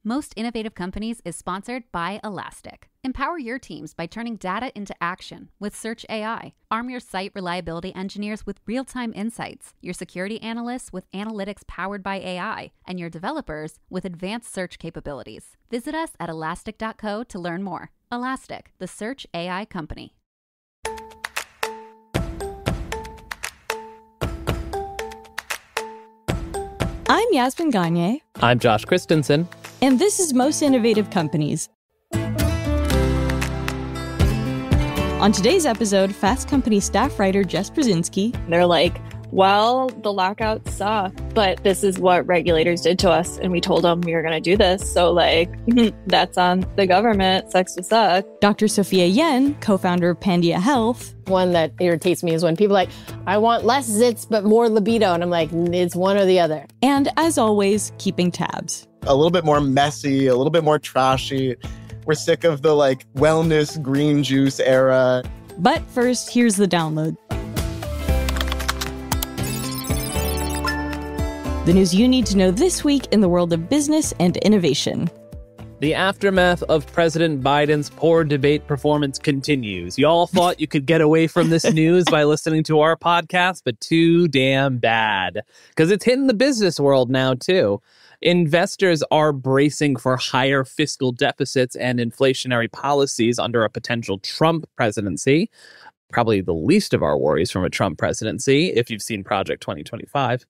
Most Innovative Companies is sponsored by Elastic. Empower your teams by turning data into action with Search AI. Arm your site reliability engineers with real-time insights, your security analysts with analytics powered by AI, and your developers with advanced search capabilities. Visit us at elastic.co to learn more. Elastic, the search AI company. I'm Yasmin Gagne. I'm Josh Christensen. And this is Most Innovative Companies. On today's episode, Fast Company staff writer Jess Bursztynksy. They're like, well, the lockouts suck, but this is what regulators did to us, and we told them we were going to do this. So, that's on the government. Sucks to suck. Dr. Sophia Yen, co-founder of Pandia Health. One that irritates me is when people are like, I want less zits but more libido. And I'm like, it's one or the other. And as always, keeping tabs. A little bit more messy, a little bit more trashy. We're sick of the wellness green juice era. But first, here's the download. The news you need to know this week in the world of business and innovation. The aftermath of President Biden's poor debate performance continues. Y'all thought you could get away from this news by listening to our podcast, but too damn bad. Because it's hitting the business world now, too. Investors are bracing for higher fiscal deficits and inflationary policies under a potential Trump presidency. Probably the least of our worries from a Trump presidency, if you've seen Project 2025.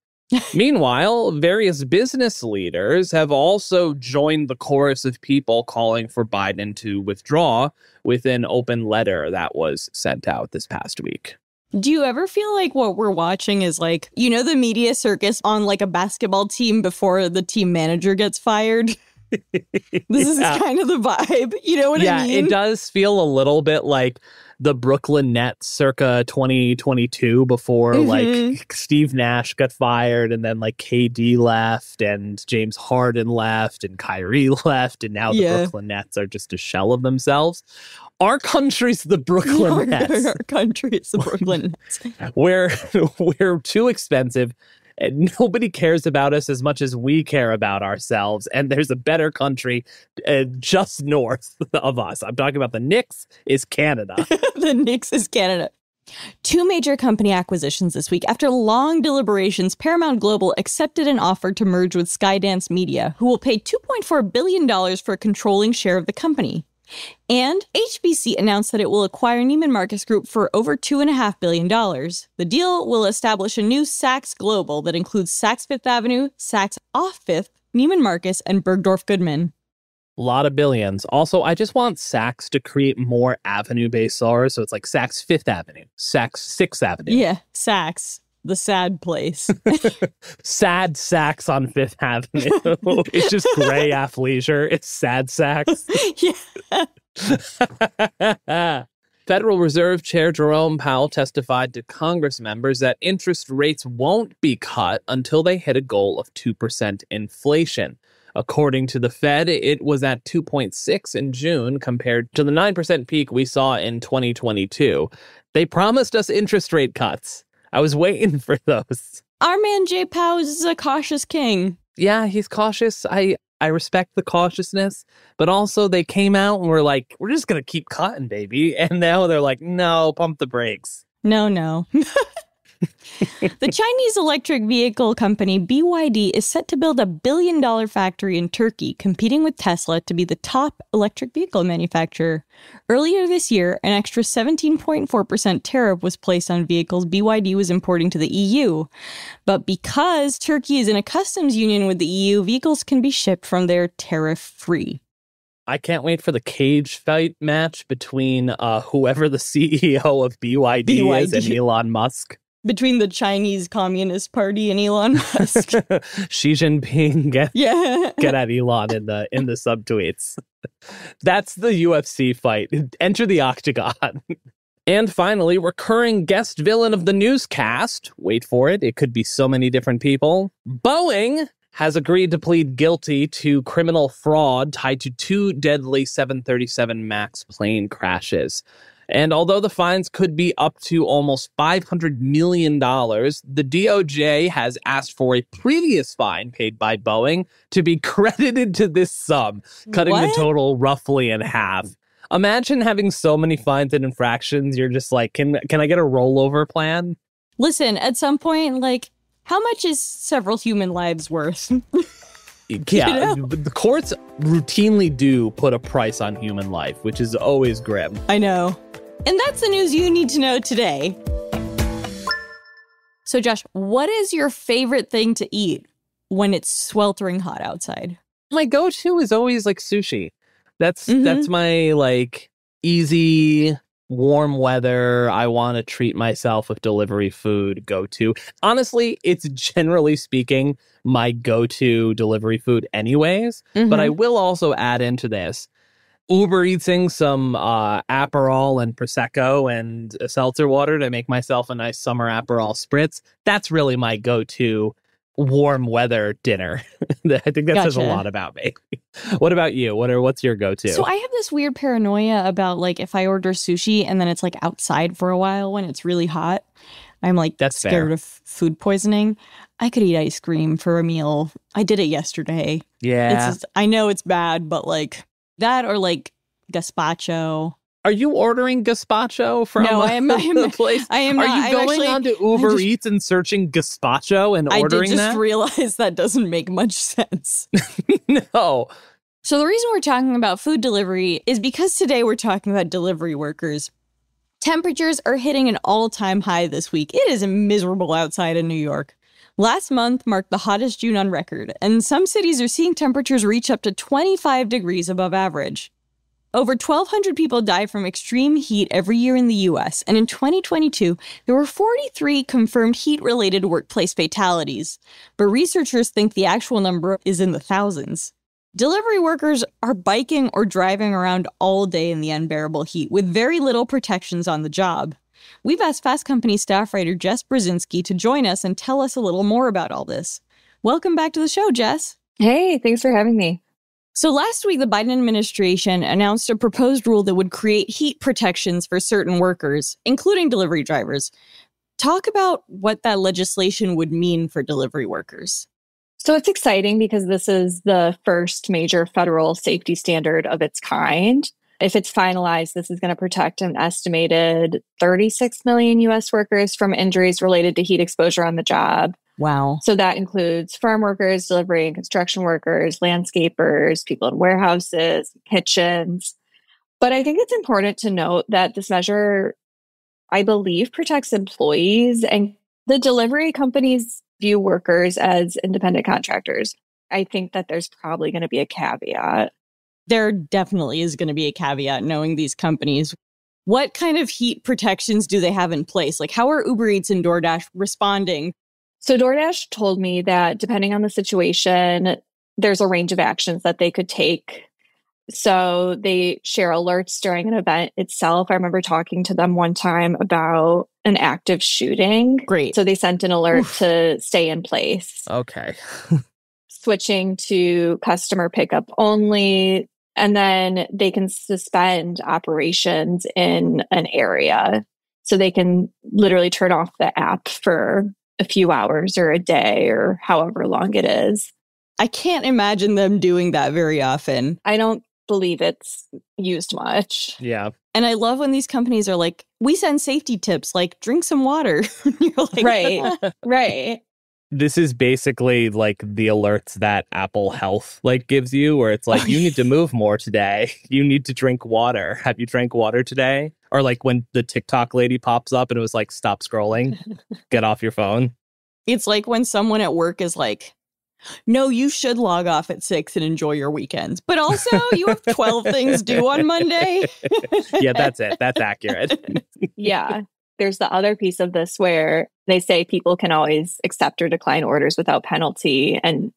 Meanwhile, various business leaders have also joined the chorus of people calling for Biden to withdraw with an open letter that was sent out this past week. Do you ever feel like what we're watching is the media circus on a basketball team before the team manager gets fired? This is kind of the vibe. You know what I mean? Yeah, it does feel a little bit like the Brooklyn Nets circa 2022 before Steve Nash got fired and then KD left and James Harden left and Kyrie left and now the Brooklyn Nets are just a shell of themselves. Our country's the Brooklyn Nets. Our country is the Brooklyn Nets. We're too expensive. And nobody cares about us as much as we care about ourselves. And there's a better country just north of us. I'm talking about the Knicks is Canada. The Knicks is Canada. Two major company acquisitions this week. After long deliberations, Paramount Global accepted an offer to merge with Skydance Media, who will pay $2.4 billion for a controlling share of the company. And HBC announced that it will acquire Neiman Marcus Group for over $2.5 billion. The deal will establish a new Saks Global that includes Saks Fifth Avenue, Saks Off Fifth, Neiman Marcus, and Bergdorf Goodman. A lot of billions. Also, I just want Saks to create more avenue-based stores. So it's like Saks Fifth Avenue, Saks Sixth Avenue. Yeah, Saks. The sad place. Sad Saks on Fifth Avenue. It's just gray athleisure. It's sad Saks. Yeah. Federal Reserve Chair Jerome Powell testified to Congress members that interest rates won't be cut until they hit a goal of 2% inflation. According to the Fed, it was at 2.6 in June compared to the 9% peak we saw in 2022. They promised us interest rate cuts. I was waiting for those. Our man Jay Powell is a cautious king. Yeah, he's cautious. I respect the cautiousness, but also they came out and were like, we're just going to keep cutting, baby. And now they're like, no, pump the brakes. No. The Chinese electric vehicle company BYD is set to build a billion-dollar factory in Turkey, competing with Tesla to be the top electric vehicle manufacturer. Earlier this year, an extra 17.4% tariff was placed on vehicles BYD was importing to the EU. But because Turkey is in a customs union with the EU, vehicles can be shipped from there tariff-free. I can't wait for the cage fight match between whoever the CEO of BYD is and Elon Musk. Between the Chinese Communist Party and Elon Musk. Xi Jinping get at Elon in the subtweets. That's the UFC fight. Enter the octagon. And finally, recurring guest villain of the newscast. Wait for it. It could be so many different people. Boeing has agreed to plead guilty to criminal fraud tied to two deadly 737 MAX plane crashes. And although the fines could be up to almost $500 million, the DOJ has asked for a previous fine paid by Boeing to be credited to this sum, cutting the total roughly in half. Imagine having so many fines and infractions, you're just like, can I get a rollover plan? Listen, at some point, like, how much is several human lives worth? Yeah, the courts routinely do put a price on human life, which is always grim. I know. And that's the news you need to know today. So, Josh, what is your favorite thing to eat when it's sweltering hot outside? My go-to is always like sushi. That's my like easy, warm weather, I want to treat myself with delivery food go-to. Honestly, it's generally speaking my go-to delivery food anyways. But I will also add into this Uber eating some Aperol and Prosecco and seltzer water to make myself a nice summer Aperol spritz. That's really my go-to warm weather dinner. I think that says a lot about me. What about you? What's your go-to? So I have this weird paranoia about like if I order sushi and then it's like outside for a while when it's really hot, I'm like scared of food poisoning. I could eat ice cream for a meal. I did it yesterday. Yeah. I know it's bad, but like that or like gazpacho. Are you ordering gazpacho from the place? I am Are not. you going onto Uber Eats and searching gazpacho and ordering that? I did just realize that doesn't make much sense. No. So the reason we're talking about food delivery is because today we're talking about delivery workers. Temperatures are hitting an all-time high this week. It is miserable outside in New York. Last month marked the hottest June on record, and some cities are seeing temperatures reach up to 25 degrees above average. Over 1,200 people die from extreme heat every year in the U.S., and in 2022, there were 43 confirmed heat-related workplace fatalities. But researchers think the actual number is in the thousands. Delivery workers are biking or driving around all day in the unbearable heat with very little protections on the job. We've asked Fast Company staff writer Jess Bursztynksy to join us and tell us a little more about all this. Welcome back to the show, Jess. Hey, thanks for having me. So last week, the Biden administration announced a proposed rule that would create heat protections for certain workers, including delivery drivers. Talk about what that legislation would mean for delivery workers. So it's exciting because this is the first major federal safety standard of its kind. If it's finalized, this is going to protect an estimated 36 million U.S. workers from injuries related to heat exposure on the job. Wow. So that includes farm workers, delivery and construction workers, landscapers, people in warehouses, kitchens. But I think it's important to note that this measure, I believe, protects employees, and the delivery companies view workers as independent contractors. I think that there's probably going to be a caveat. There definitely is going to be a caveat knowing these companies. What kind of heat protections do they have in place? Like, how are Uber Eats and DoorDash responding? So DoorDash told me that depending on the situation, there's a range of actions that they could take. So they share alerts during an event itself. I remember talking to them one time about an active shooting. Great. So they sent an alert to stay in place. Okay. Switching to customer pickup only. And then they can suspend operations in an area. So they can literally turn off the app for a few hours or a day or however long it is. I can't imagine them doing that very often. I don't believe it's used much. Yeah. And I love when these companies are like, we send safety tips, like drink some water. You're like, right. Right. This is basically like the alerts that Apple Health like gives you, where it's like, you need to move more today. You need to drink water. Have you drank water today? Or like when the TikTok lady pops up and it was like, stop scrolling, get off your phone. It's like when someone at work is like, no, you should log off at 6 and enjoy your weekends. But also, you have 12 things due on Monday. Yeah, that's it. That's accurate. Yeah. There's the other piece of this where they say people can always accept or decline orders without penalty. And,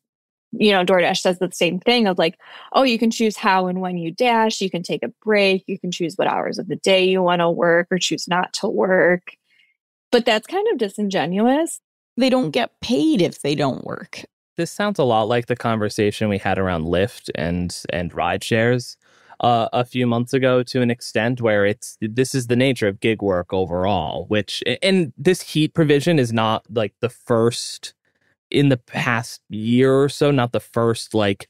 you know, DoorDash says the same thing of like, oh, you can choose how and when you dash. You can take a break. You can choose what hours of the day you want to work or choose not to work. But that's kind of disingenuous. They don't get paid if they don't work. This sounds a lot like the conversation we had around Lyft and ride shares. a few months ago to an extent where this is the nature of gig work overall, and this heat provision is not like the first in the past year or so, not the first like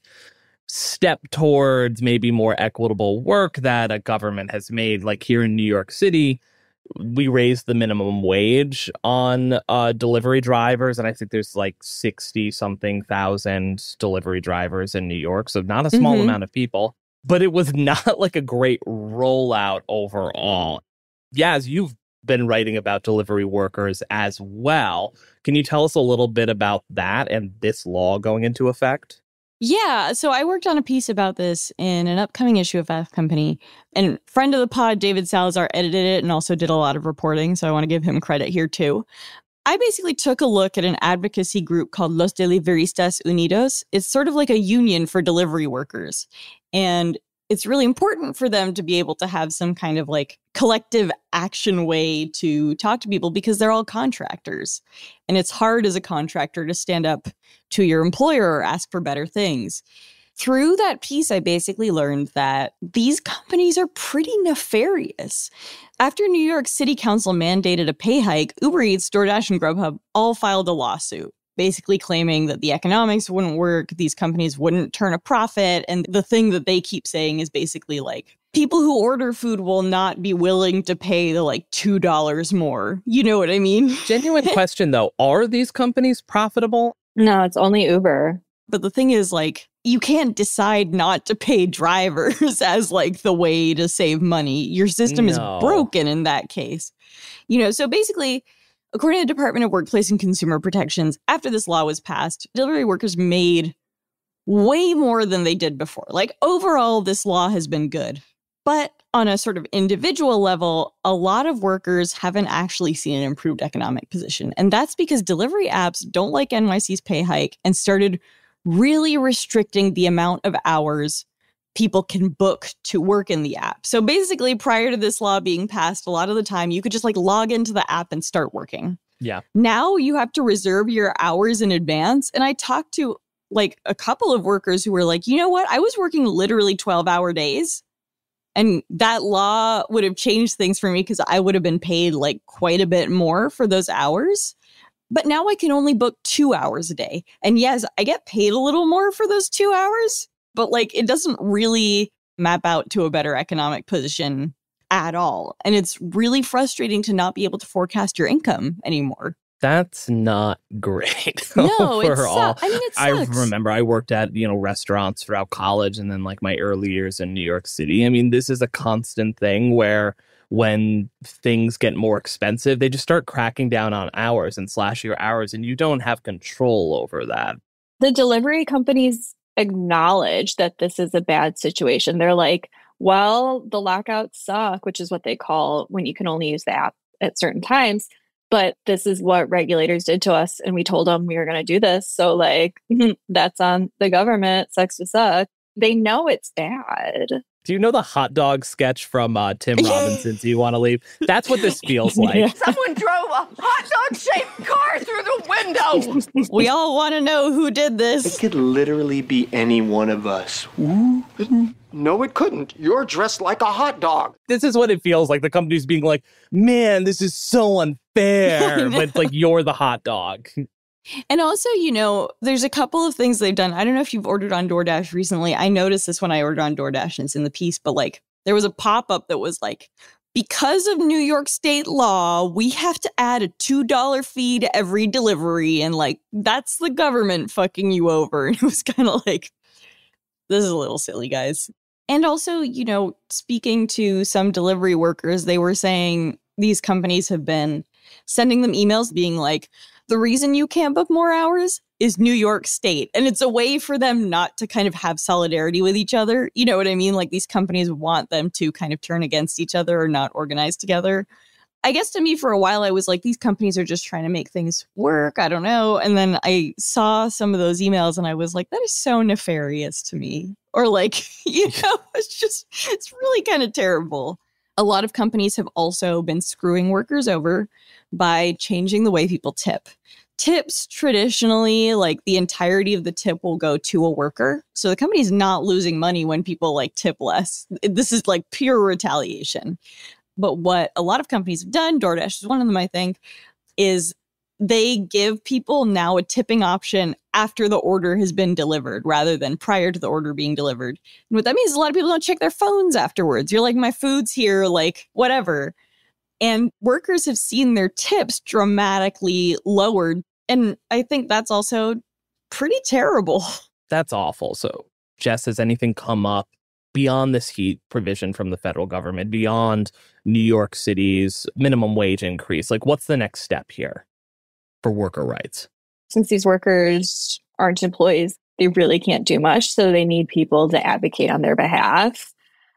step towards maybe more equitable work that a government has made. Like here in New York City, we raised the minimum wage on delivery drivers, and I think there's like 60 something thousand delivery drivers in New York, so not a small amount of people, but it was not like a great rollout overall. Yaz, you've been writing about delivery workers as well. Can you tell us a little bit about that and this law going into effect? Yeah, so I worked on a piece about this in an upcoming issue of Fast Company, and friend of the pod, David Salazar, edited it and also did a lot of reporting, so I want to give him credit here too. I basically took a look at an advocacy group called Los Deliveristas Unidos. It's sort of like a union for delivery workers, and it's really important for them to be able to have some kind of like collective action way to talk to people because they're all contractors. And it's hard as a contractor to stand up to your employer or ask for better things. Through that piece, I basically learned that these companies are pretty nefarious. After New York City Council mandated a pay hike, UberEats, DoorDash, and Grubhub all filed a lawsuit, basically claiming that the economics wouldn't work, these companies wouldn't turn a profit, and the thing that they keep saying is basically like, people who order food will not be willing to pay the like $2 more. You know what I mean? Genuine question though, are these companies profitable? No, it's only Uber. But the thing is, like, you can't decide not to pay drivers as like the way to save money. Your system is broken in that case. You know, so basically, according to the Department of Workplace and Consumer Protections, after this law was passed, delivery workers made way more than they did before. Like, overall, this law has been good. But on a sort of individual level, a lot of workers haven't actually seen an improved economic position. And that's because delivery apps don't like NYC's pay hike and started really restricting the amount of hours people can book to work in the app. So basically, prior to this law being passed, a lot of the time you could just like log into the app and start working. Yeah. Now you have to reserve your hours in advance. And I talked to like a couple of workers who were like, you know what? I was working literally 12-hour days. And that law would have changed things for me because I would have been paid like quite a bit more for those hours. But now I can only book 2 hours a day. And yes, I get paid a little more for those 2 hours, but like it doesn't really map out to a better economic position at all. And it's really frustrating to not be able to forecast your income anymore. That's not great. No, overall. it sucks. I remember I worked at, restaurants throughout college and then like my early years in New York City. I mean, this is a constant thing where when things get more expensive, they just start cracking down on hours and slash your hours, and you don't have control over that. The delivery companies acknowledge that this is a bad situation. They're like, well, the lockouts suck, which is what they call when you can only use the app at certain times. But this is what regulators did to us, and we told them we were going to do this. So, like, that's on the government. Sucks to suck. They know it's bad. Do you know the hot dog sketch from Tim Robinson's You Want to Leave? That's what this feels like. Yeah. Someone drove a hot dog-shaped car through the window. We all want to know who did this. It could literally be any one of us. No, it couldn't. You're dressed like a hot dog. This is what it feels like. The company's being like, man, this is so unfair. But like, you're the hot dog. And also, there's a couple of things they've done. I don't know if you've ordered on DoorDash recently. I noticed this when I ordered on DoorDash and it's in the piece, but like there was a pop-up that was like, because of New York state law, we have to add a $2 fee to every delivery. And like, that's the government fucking you over. And it was kind of like, this is a little silly, guys. And also, speaking to some delivery workers, they were saying these companies have been sending them emails being like, the reason you can't book more hours is New York State. And it's a way for them not to kind of have solidarity with each other. You know what I mean? Like these companies want them to kind of turn against each other or not organize together. I guess to me for a while, I was like, these companies are just trying to make things work. I don't know. And then I saw some of those emails and I was like, that is so nefarious to me. Or like, it's really kind of terrible. A lot of companies have also been screwing workers over by changing the way people tip. tips traditionally, like the entirety of the tip will go to a worker. So the company's not losing money when people like tip less. This is like pure retaliation. But what a lot of companies have done, DoorDash is one of them, I think, is they give people now a tipping option after the order has been delivered rather than prior to the order being delivered. And what that means is a lot of people don't check their phones afterwards. You're like, my food's here, like whatever. And workers have seen their tips dramatically lowered. And I think that's also pretty terrible. That's awful. So, Jess, has anything come up beyond this heat provision from the federal government, beyond New York City's minimum wage increase? Like, what's the next step here for worker rights? Since these workers aren't employees, they really can't do much. So they need people to advocate on their behalf.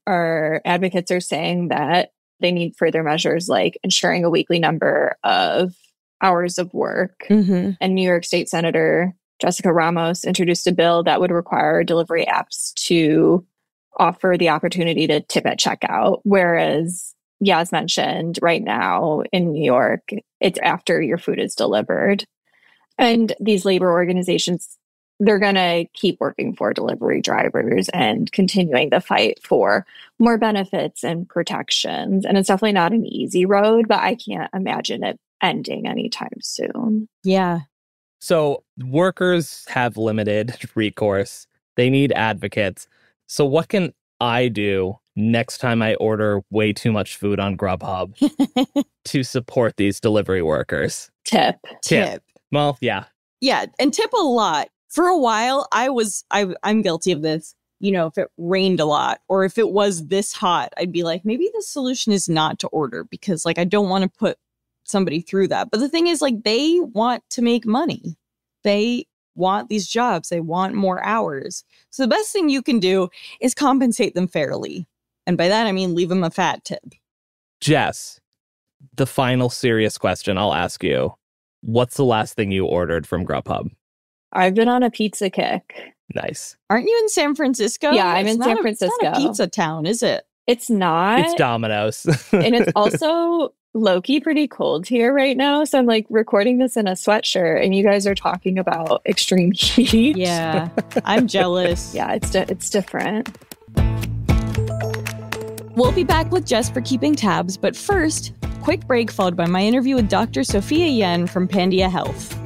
Our advocates are saying that they need further measures like ensuring a weekly number of hours of work. And New York State Senator Jessica Ramos introduced a bill that would require delivery apps to offer the opportunity to tip at checkout. Whereas, yeah, as mentioned, right now in New York, it's after your food is delivered. And these labor organizations, they're going to keep working for delivery drivers and continuing the fight for more benefits and protections. And it's definitely not an easy road, but I can't imagine it ending anytime soon. Yeah. So workers have limited recourse. They need advocates. So what can I do next time I order way too much food on Grubhub to support these delivery workers? Tip. Well, yeah. Yeah, and tip a lot. For a while, I'm guilty of this. You know, if it rained a lot or if it was this hot, I'd be like, maybe the solution is not to order because like I don't want to put somebody through that. But the thing is like they want to make money. They want these jobs. They want more hours. So the best thing you can do is compensate them fairly. And by that, I mean, leave them a fat tip. Jess, the final serious question I'll ask you. What's the last thing you ordered from Grubhub? I've been on a pizza kick. Nice. Aren't you in San Francisco? Yeah, I'm in San Francisco. It's not a pizza town, is it? It's not. It's Domino's. And it's also low-key pretty cold here right now. So I'm like recording this in a sweatshirt and you guys are talking about extreme heat. Yeah, I'm jealous. Yeah, it's different. We'll be back with Jess for keeping tabs, but first, quick break followed by my interview with Dr. Sophia Yen from Pandia Health.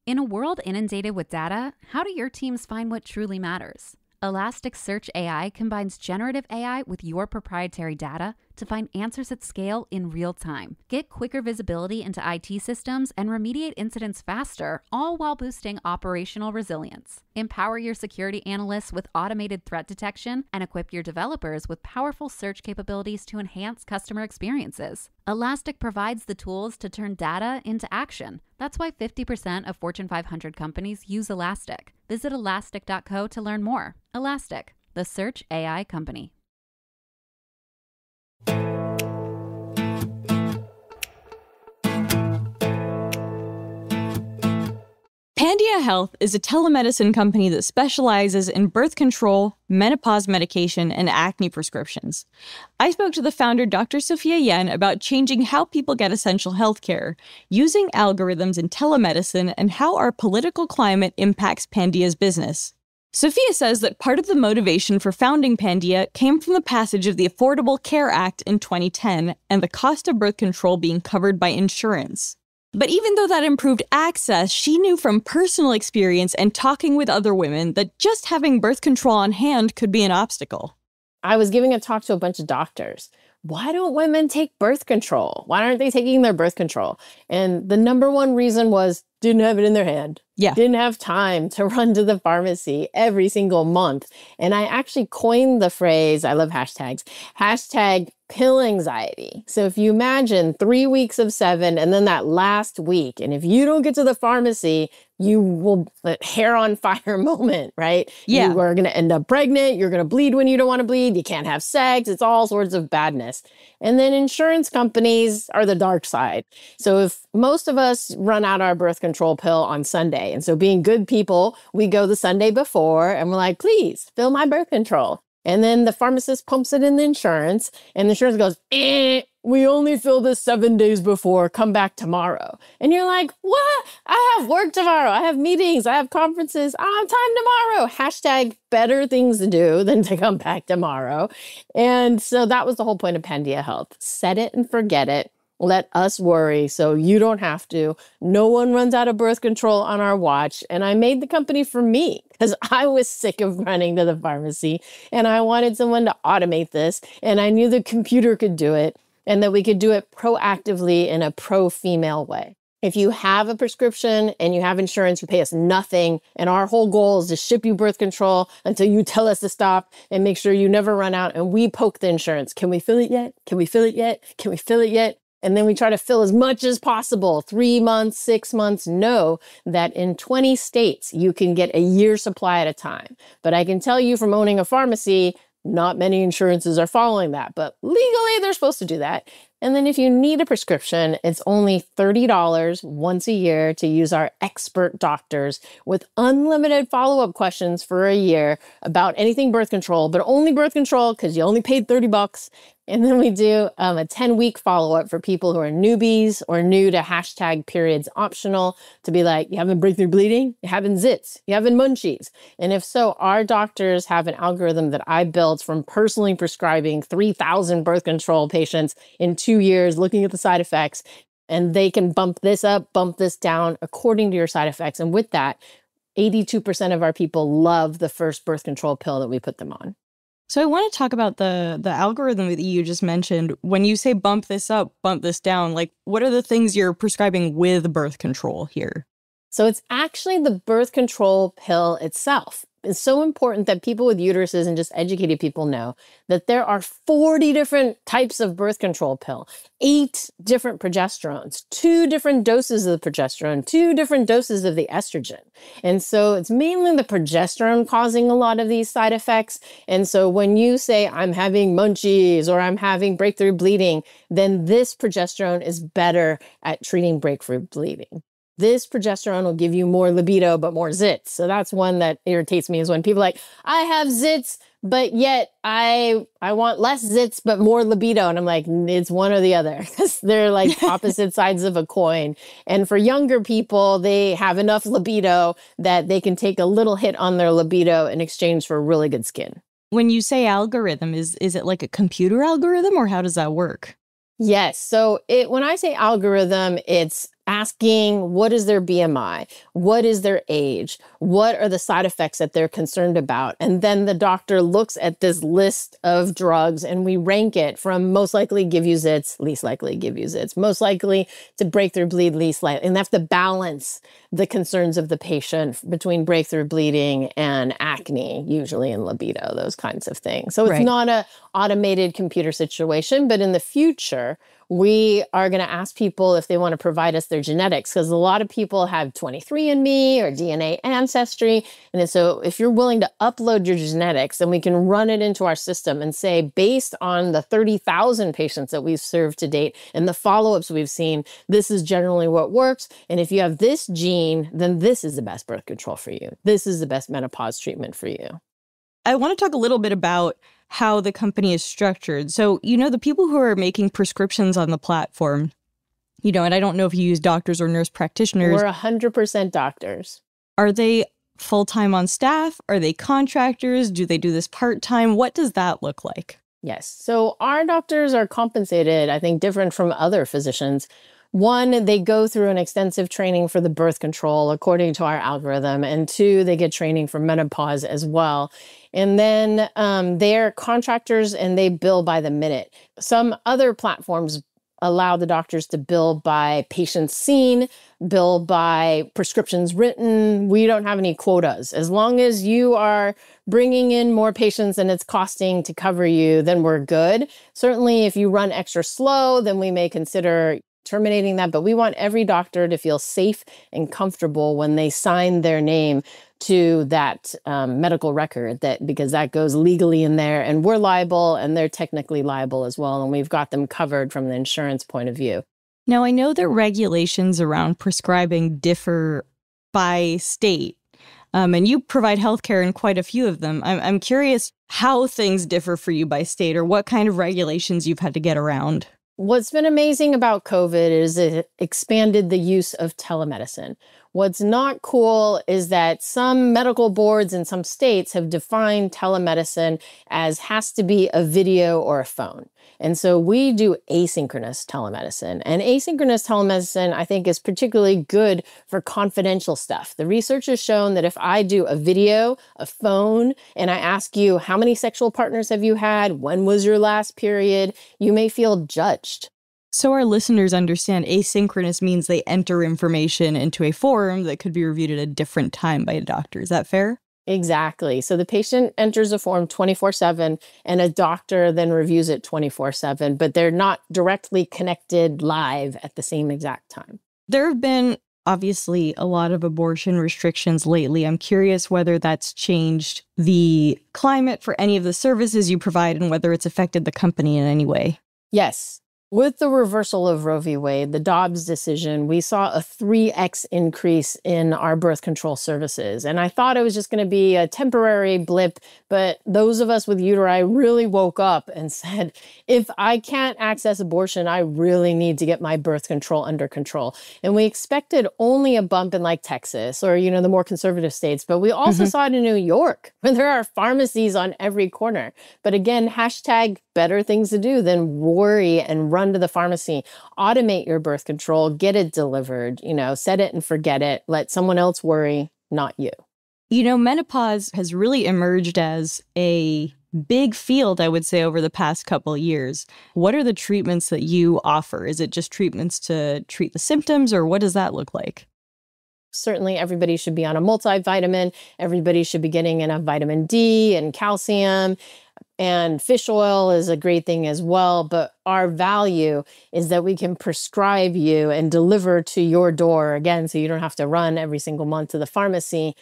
In a world inundated with data, how do your teams find what truly matters? Elasticsearch AI combines generative AI with your proprietary data to find answers at scale in real time. Get quicker visibility into IT systems and remediate incidents faster, all while boosting operational resilience. Empower your security analysts with automated threat detection and equip your developers with powerful search capabilities to enhance customer experiences. Elastic provides the tools to turn data into action. That's why 50% of Fortune 500 companies use Elastic. Visit elastic.co to learn more. Elastic, the search AI company. Pandia Health is a telemedicine company that specializes in birth control, menopause medication, and acne prescriptions. I spoke to the founder, Dr. Sophia Yen, about changing how people get essential health care, using algorithms in telemedicine, and how our political climate impacts Pandia's business. Sophia says that part of the motivation for founding Pandia came from the passage of the Affordable Care Act in 2010 and the cost of birth control being covered by insurance. But even though that improved access, she knew from personal experience and talking with other women that just having birth control on hand could be an obstacle. I was giving a talk to a bunch of doctors. Why don't women take birth control? Why aren't they taking their birth control? And the number one reason was didn't have it in their hand. Yeah. Didn't have time to run to the pharmacy every single month. And I actually coined the phrase, I love hashtags, hashtag pill anxiety. So if you imagine 3 weeks of 7 and then that last week, and if you don't get to the pharmacy, you will hair on fire moment, right? Yeah. You are going to end up pregnant. You're going to bleed when you don't want to bleed. You can't have sex. It's all sorts of badness. And then insurance companies are the dark side. So if most of us run out our birth control pill on Sunday, and so being good people, we go the Sunday before and we're like, please fill my birth control. And then the pharmacist pumps it in the insurance, and the insurance goes, we only fill this 7 days before, come back tomorrow. And you're like, what? I have work tomorrow. I have meetings. I have conferences. I don't have time tomorrow. Hashtag better things to do than to come back tomorrow. And so that was the whole point of Pandia Health. Set it and forget it. Let us worry so you don't have to. No one runs out of birth control on our watch. And I made the company for me because I was sick of running to the pharmacy and I wanted someone to automate this. And I knew the computer could do it and that we could do it proactively in a pro-female way. If you have a prescription and you have insurance, you pay us nothing. And our whole goal is to ship you birth control until you tell us to stop and make sure you never run out. And we poke the insurance. Can we fill it yet? Can we fill it yet? Can we fill it yet? And then we try to fill as much as possible, 3 months, 6 months. Know that in 20 states, you can get a year's supply at a time. But I can tell you from owning a pharmacy, not many insurances are following that. But legally, they're supposed to do that. And then if you need a prescription, it's only $30 once a year to use our expert doctors with unlimited follow-up questions for a year about anything birth control, but only birth control because you only paid $30. And then we do a 10-week follow-up for people who are newbies or new to hashtag periods optional to be like, you having breakthrough bleeding? You having zits? You having munchies? And if so, our doctors have an algorithm that I built from personally prescribing 3,000 birth control patients in 2 years, looking at the side effects, and they can bump this up, bump this down according to your side effects. And with that, 82% of our people love the first birth control pill that we put them on. So I want to talk about the algorithm that you just mentioned. When you say bump this up, bump this down, like what are the things you're prescribing with birth control here? So it's actually the birth control pill itself. It's so important that people with uteruses and just educated people know that there are 40 different types of birth control pill, 8 different progesterones, 2 different doses of the progesterone, 2 different doses of the estrogen. And so it's mainly the progesterone causing a lot of these side effects. And so when you say, I'm having munchies or I'm having breakthrough bleeding, then this progesterone is better at treating breakthrough bleeding. This progesterone will give you more libido, but more zits. So that's one that irritates me is when people are like, I have zits, but yet I want less zits, but more libido. And I'm like, it's one or the other because they're like opposite sides of a coin. And for younger people, they have enough libido that they can take a little hit on their libido in exchange for really good skin. When you say algorithm, is it like a computer algorithm or how does that work? Yes. So when I say algorithm, it's asking what is their BMI, what is their age, what are the side effects that they're concerned about. And then the doctor looks at this list of drugs and we rank it from most likely give you zits, least likely give you zits, most likely to breakthrough bleed, least likely. And they have to balance the concerns of the patient between breakthrough bleeding and acne, usually in libido, those kinds of things. So it's not an automated computer situation, but in the future, we are going to ask people if they want to provide us their genetics because a lot of people have 23andMe or DNA Ancestry. And so if you're willing to upload your genetics, then we can run it into our system and say, based on the 30,000 patients that we've served to date and the follow-ups we've seen, this is generally what works. And if you have this gene, then this is the best birth control for you. This is the best menopause treatment for you. I want to talk a little bit about how the company is structured. So, the people who are making prescriptions on the platform, and I don't know if you use doctors or nurse practitioners. We're 100% doctors. Are they full-time on staff? Are they contractors? Do they do this part-time? What does that look like? Yes. So our doctors are compensated, I think, different from other physicians. One, they go through an extensive training for the birth control according to our algorithm. And 2, they get training for menopause as well. And then they're contractors and they bill by the minute. Some other platforms allow the doctors to bill by patients seen, bill by prescriptions written. We don't have any quotas. As long as you are bringing in more patients than it's costing to cover you, then we're good. Certainly, if you run extra slow, then we may consider terminating that, but we want every doctor to feel safe and comfortable when they sign their name to that medical record, because that goes legally in there and we're liable and they're technically liable as well. And we've got them covered from the insurance point of view. Now, I know that regulations around prescribing differ by state. And you provide healthcare in quite a few of them. I'm curious how things differ for you by state or what kind of regulations you've had to get around. What's been amazing about COVID is it expanded the use of telemedicine. What's not cool is that some medical boards in some states have defined telemedicine as has to be a video or a phone. And so we do asynchronous telemedicine. And asynchronous telemedicine, I think, is particularly good for confidential stuff. The research has shown that if I do a video, a phone, and I ask you, how many sexual partners have you had? When was your last period? You may feel judged. So our listeners understand asynchronous means they enter information into a form that could be reviewed at a different time by a doctor. Is that fair? Exactly. So the patient enters a form 24/7 and a doctor then reviews it 24/7, but they're not directly connected live at the same exact time. There have been obviously a lot of abortion restrictions lately. I'm curious whether that's changed the climate for any of the services you provide and whether it's affected the company in any way. Yes. With the reversal of Roe v. Wade, the Dobbs decision, we saw a 3x increase in our birth control services. And I thought it was just going to be a temporary blip, but those of us with uteri really woke up and said, if I can't access abortion, I really need to get my birth control under control. And we expected only a bump in like Texas or, the more conservative states, but we also saw it in New York, where there are pharmacies on every corner. But again, hashtag better things to do than worry and run to the pharmacy. Automate your birth control, get it delivered, set it and forget it. Let someone else worry, not you. Menopause has really emerged as a big field, I would say, over the past couple of years. What are the treatments that you offer? Is it just treatments to treat the symptoms, or what does that look like? Certainly, everybody should be on a multivitamin. Everybody should be getting enough vitamin D and calcium. And fish oil is a great thing as well. But our value is that we can prescribe you and deliver to your door, again, so you don't have to run every single month to the pharmacy,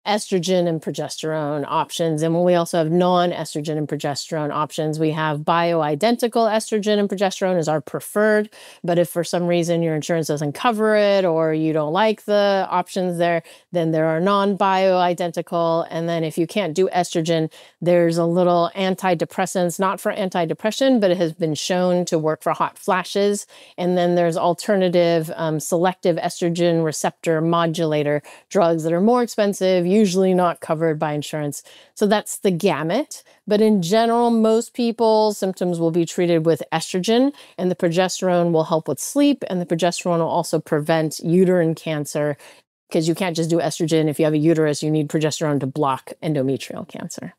estrogen and progesterone options. And when we also have non-estrogen and progesterone options, we have bioidentical estrogen and progesterone is our preferred. But if for some reason your insurance doesn't cover it or you don't like the options there, then there are non-bioidentical. And then if you can't do estrogen, there's a little antidepressants, not for antidepression, but it has been shown to work for hot flashes. And then there's alternative selective estrogen receptor modulator drugs that are more expensive, usually not covered by insurance. So that's the gamut. But in general, most people's symptoms will be treated with estrogen, and the progesterone will help with sleep, and the progesterone will also prevent uterine cancer, because you can't just do estrogen. If you have a uterus, you need progesterone to block endometrial cancer.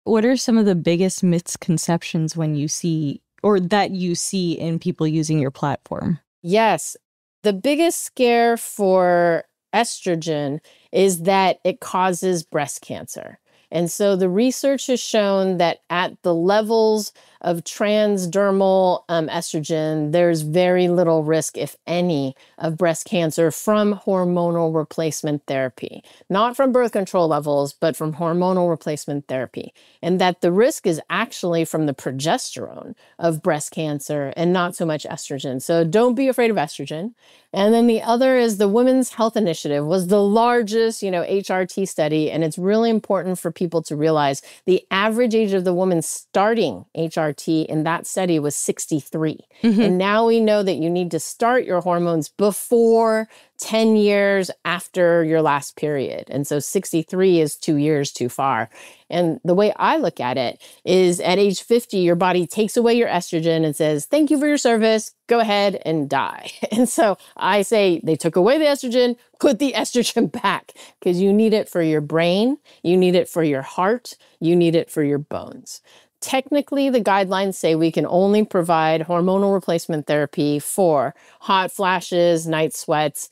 What are some of the biggest misconceptions when you see, or that you see in people using your platform? Yes. The biggest scare for estrogen is that it causes breast cancer. And so the research has shown that at the levels of transdermal estrogen, there's very little risk, if any, of breast cancer from hormonal replacement therapy. Not from birth control levels, but from hormonal replacement therapy. And that the risk is actually from the progesterone of breast cancer and not so much estrogen. So don't be afraid of estrogen. And then the other is the Women's Health Initiative was the largest, HRT study. And it's really important for people to realize the average age of the woman starting HRT in that study was 63. And now we know that you need to start your hormones before 10 years after your last period. And so 63 is 2 years too far. And the way I look at it is at age 50, your body takes away your estrogen and says, thank you for your service, go ahead and die. And so I say they took away the estrogen, put the estrogen back, because you need it for your brain, you need it for your heart, you need it for your bones. Technically, the guidelines say we can only provide hormonal replacement therapy for hot flashes, night sweats,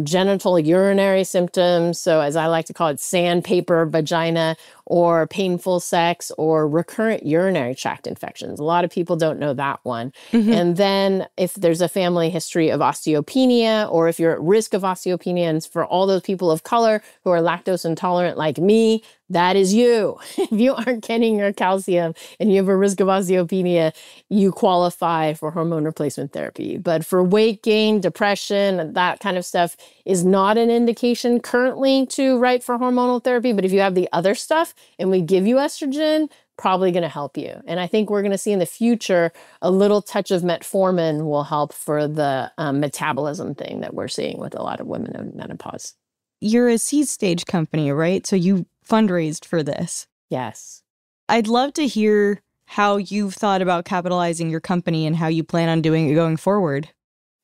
genital urinary symptoms. So as I like to call it, sandpaper vagina, or painful sex or recurrent urinary tract infections. A lot of people don't know that one. And then if there's a family history of osteopenia, or if you're at risk of osteopenia, and for all those people of color who are lactose intolerant like me, that is you. If you aren't getting your calcium and you have a risk of osteopenia, you qualify for hormone replacement therapy. But for weight gain, depression, that kind of stuff is not an indication currently to write for hormonal therapy. But if you have the other stuff and we give you estrogen, probably going to help you. And I think we're going to see in the future a little touch of metformin will help for the metabolism thing that we're seeing with a lot of women in menopause. You're a seed stage company, right? So you fundraised for this. Yes. I'd love to hear how you've thought about capitalizing your company and how you plan on doing it going forward.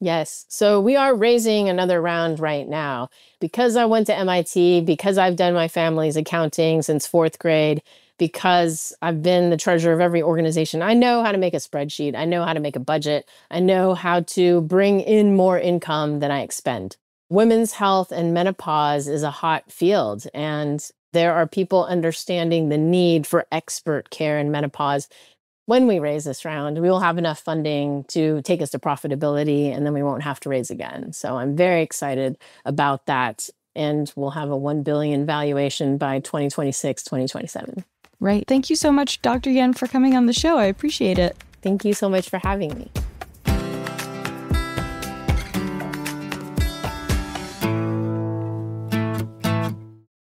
Yes. So we are raising another round right now. Because I went to MIT, because I've done my family's accounting since 4th grade, because I've been the treasurer of every organization, I know how to make a spreadsheet. I know how to make a budget. I know how to bring in more income than I expend. Women's health and menopause is a hot field, and there are people understanding the need for expert care in menopause. When we raise this round, we will have enough funding to take us to profitability, and then we won't have to raise again. So I'm very excited about that. And we'll have a $1 billion valuation by 2026, 2027. Right. Thank you so much, Dr. Yen, for coming on the show. I appreciate it. Thank you so much for having me.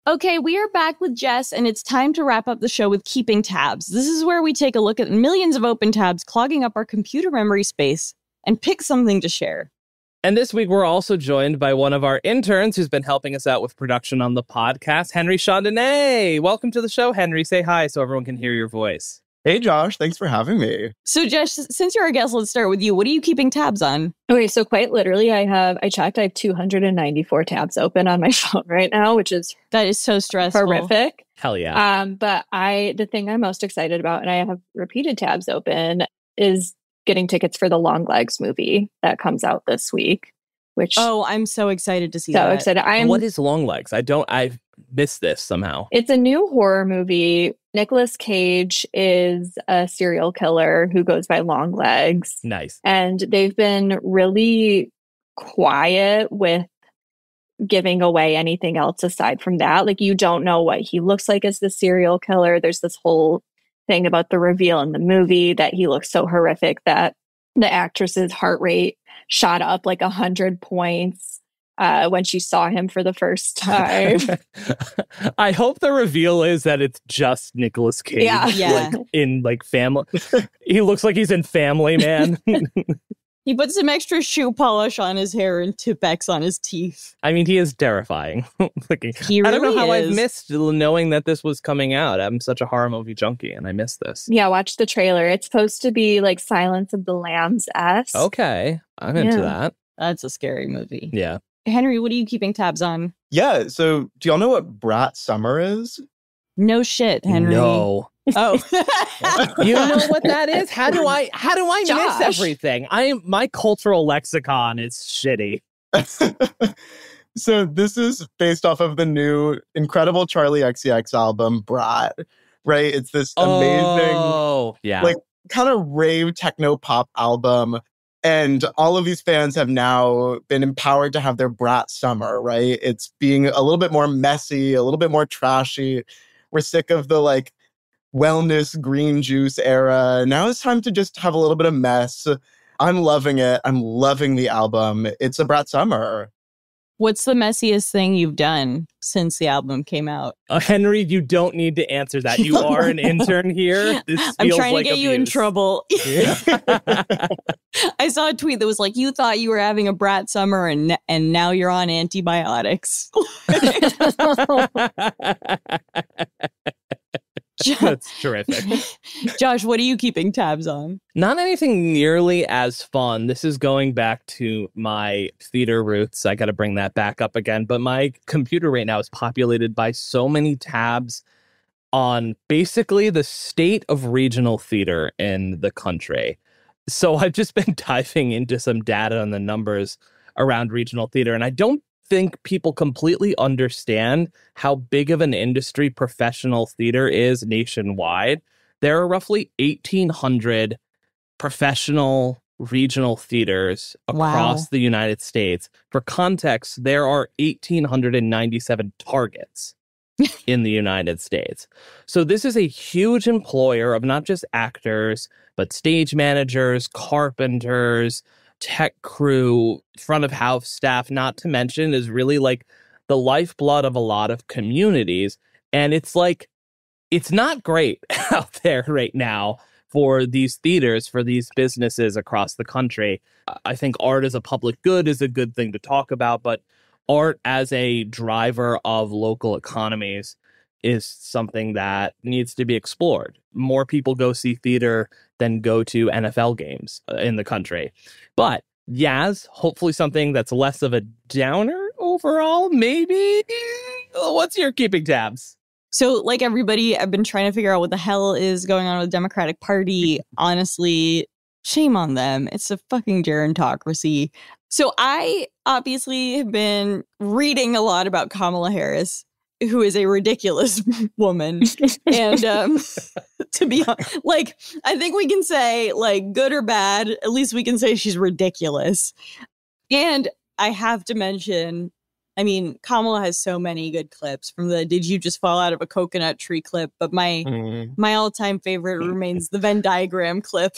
Okay, we are back with Jess, and it's time to wrap up the show with keeping tabs. This is where we take a look at millions of open tabs clogging up our computer memory space and pick something to share. And this week, we're also joined by one of our interns who's been helping us out with production on the podcast, Henry Chandonnet. Welcome to the show, Henry. Say hi so everyone can hear your voice. Hey, Josh. Thanks for having me. So, Jess, since you're our guest, let's start with you. What are you keeping tabs on? Okay, so quite literally, I checked, I have 294 tabs open on my phone right now, which is That is so stressful. horrific. Hell yeah. But the thing I'm most excited about, and I have repeated tabs open, is getting tickets for the Long Legs movie that comes out this week. Which I'm so excited to see so that. excited. What is Long Legs? I've missed this somehow. It's a new horror movie. Nicolas Cage is a serial killer who goes by Long Legs. Nice. And they've been really quiet with giving away anything else aside from that. Like, you don't know what he looks like as the serial killer. There's this whole thing about the reveal in the movie that he looks so horrific that the actress's heart rate shot up like 100 points when she saw him for the first time. I hope the reveal is that it's just Nicolas Cage. Yeah. Like, in like family. He looks like he's in Family Man. He put some extra shoe polish on his hair and Tipp-Ex on his teeth. I mean, he is terrifying. He really I don't know how is. I've missed knowing that this was coming out. I'm such a horror movie junkie, and I missed this. Yeah, watch the trailer. It's supposed to be like Silence of the Lambs-esque. Okay, I'm into Yeah. that. That's a scary movie. Yeah. Henry, what are you keeping tabs on? Yeah, so do y'all know what Brat Summer is? No shit, Henry. No. Oh. You know what that is? How do I Josh. miss everything? My cultural lexicon is shitty. So this is based off of the new incredible Charlie XCX album, Brat, right? It's this amazing, yeah. like, kind of rave techno pop album. And all of these fans have now been empowered to have their Brat Summer, right? It's being a little bit more messy, a little bit more trashy. We're sick of the like wellness green juice era. Now it's time to just have a little bit of mess. I'm loving it. I'm loving the album. It's a Brat Summer. What's the messiest thing you've done since the album came out? Henry, you don't need to answer that. You are an intern here. This I'm feels trying like to get you in abuse. trouble. Yeah. I saw a tweet that was like, you thought you were having a Brat Summer and now you're on antibiotics. That's terrific. Josh, what are you keeping tabs on? Not anything nearly as fun. This is going back to my theater roots. I got to bring that back up again. But my computer right now is populated by so many tabs on basically the state of regional theater in the country. So I've just been diving into some data on the numbers around regional theater, and I don't think people completely understand how big of an industry professional theater is nationwide. There are roughly 1,800 professional regional theaters across the United States. For context, there are 1,897 Targets in the United States. So this is a huge employer of not just actors, but stage managers, carpenters, tech crew, front of house staff, not to mention is really like the lifeblood of a lot of communities. And it's like, it's not great out there right now for these theaters, for these businesses across the country. I think art as a public good is a good thing to talk about, but art as a driver of local economies is something that needs to be explored. More people go see theater than go to NFL games in the country. But Yaz, hopefully something that's less of a downer overall, maybe? What's your keeping tabs? So, like everybody, I've been trying to figure out what the hell is going on with the Democratic Party. Honestly, shame on them. It's a fucking gerontocracy. So I obviously have been reading a lot about Kamala Harris, who is a ridiculous woman. And to be honest, like, I think we can say, like, good or bad, at least we can say she's ridiculous. And I have to mention, I mean, Kamala has so many good clips, from the "Did you just fall out of a coconut tree" clip, but my all-time favorite remains the Venn diagram clip.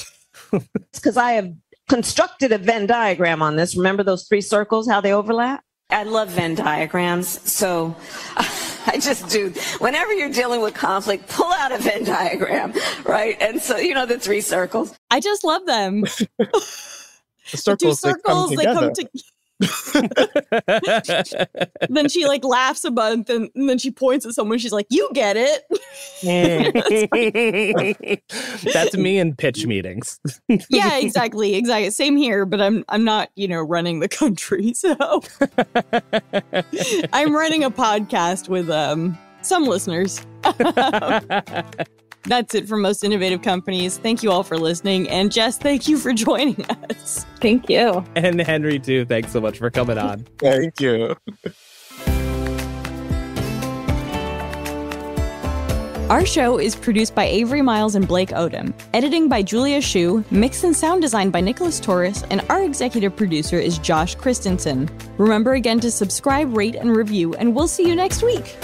Because I have constructed a Venn diagram on this. Remember those 3 circles, how they overlap? I love Venn diagrams, so I just do. Whenever you're dealing with conflict, pull out a Venn diagram, right? And so, you know, the 3 circles. I just love them. The circles, they come together. Then she like laughs a bunch, and then she points at someone. She's like, "You get it." That's me in pitch meetings. Yeah, exactly. Same here, but I'm not, running the country, so I'm running a podcast with some listeners. That's it for Most Innovative Companies. Thank you all for listening. And Jess, thank you for joining us. Thank you. And Henry, too. Thanks so much for coming on. Thank you. Our show is produced by Avery Miles and Blake Odom, editing by Julia Shu, mix and sound design by Nicholas Torres, and our executive producer is Josh Christensen. Remember again to subscribe, rate, and review, and we'll see you next week.